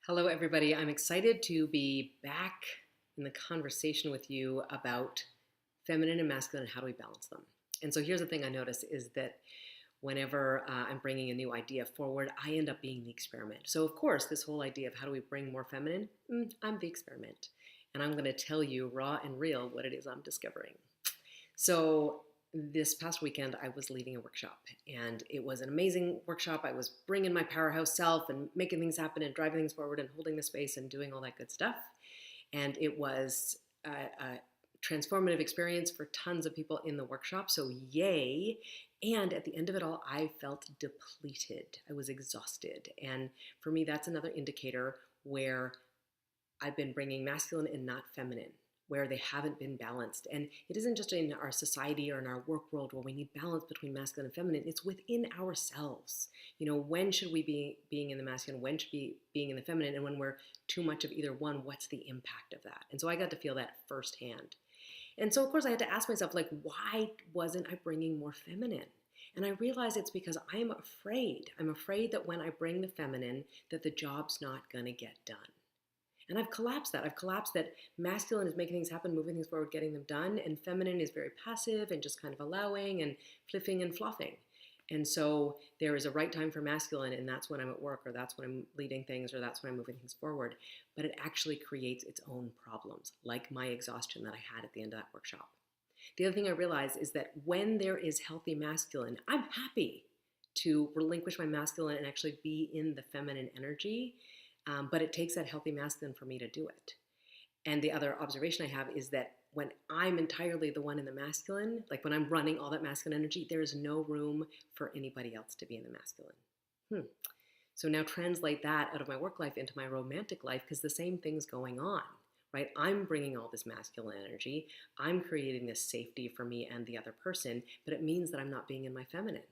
Hello, everybody. I'm excited to be back in the conversation with you about feminine and masculine and how do we balance them. And so here's the thing I notice is that whenever I'm bringing a new idea forward, I end up being the experiment. So, of course, this whole idea of how do we bring more feminine, I'm the experiment. And I'm going to tell you raw and real what it is I'm discovering. So this past weekend, I was leading a workshop, and it was an amazing workshop. I was bringing my powerhouse self and making things happen and driving things forward and holding the space and doing all that good stuff. And it was a transformative experience for tons of people in the workshop. So yay. And at the end of it all, I felt depleted. I was exhausted. And for me, that's another indicator where I've been bringing masculine and not feminine, where they haven't been balanced. And it isn't just in our society or in our work world where we need balance between masculine and feminine. It's within ourselves. When should we be being in the masculine? When should we be being in the feminine? And when we're too much of either one, what's the impact of that? And so I got to feel that firsthand. And so, of course, I had to ask myself, why wasn't I bringing more feminine? And I realize it's because I'm afraid. I'm afraid that when I bring the feminine, that the job's not going to get done. And I've collapsed that. I've collapsed that masculine is making things happen, moving things forward, getting them done, and feminine is very passive and just kind of allowing and fliffing and fluffing. And so there is a right time for masculine, and that's when I'm at work, or that's when I'm leading things, or that's when I'm moving things forward. But it actually creates its own problems, like my exhaustion that I had at the end of that workshop. The other thing I realized is that when there is healthy masculine, I'm happy to relinquish my masculine and actually be in the feminine energy. But it takes that healthy masculine for me to do it. And the other observation I have is that when I'm entirely the one in the masculine, like when I'm running all that masculine energy, there is no room for anybody else to be in the masculine. So now translate that out of my work life into my romantic life, because the same thing's going on, right? I'm bringing all this masculine energy. I'm creating this safety for me and the other person, but it means that I'm not being in my feminine.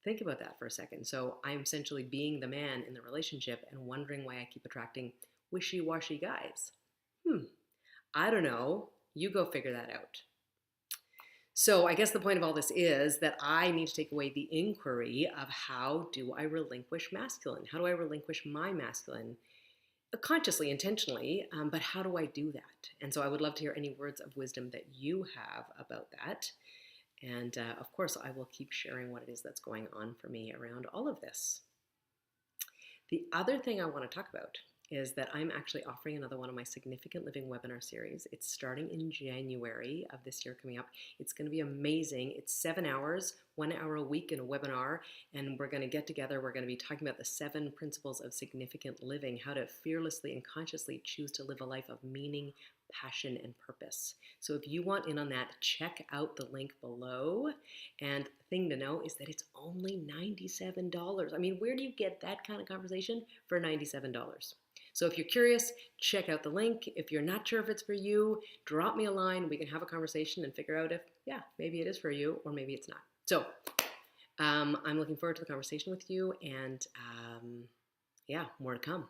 Think about that for a second. So I'm essentially being the man in the relationship and wondering why I keep attracting wishy-washy guys. I don't know. You go figure that out. So I guess the point of all this is that I need to take away the inquiry of how do I relinquish masculine? How do I relinquish my masculine? Consciously, intentionally, but how do I do that? And so I would love to hear any words of wisdom that you have about that. And of course, I will keep sharing what it is that's going on for me around all of this. The other thing I want to talk about is that I'm actually offering another one of my Significant Living webinar series. It's starting in January of this year coming up. It's going to be amazing. It's 7 hours, 1 hour a week in a webinar, and we're going to get together. We're going to be talking about the 7 principles of significant living, how to fearlessly and consciously choose to live a life of meaning, passion, and purpose. So if you want in on that, check out the link below. And the thing to know is that it's only $97. I mean, where do you get that kind of conversation for $97? So if you're curious, check out the link. If you're not sure if it's for you, drop me a line. We can have a conversation and figure out if, yeah, maybe it is for you or maybe it's not. So I'm looking forward to the conversation with you, and yeah, more to come.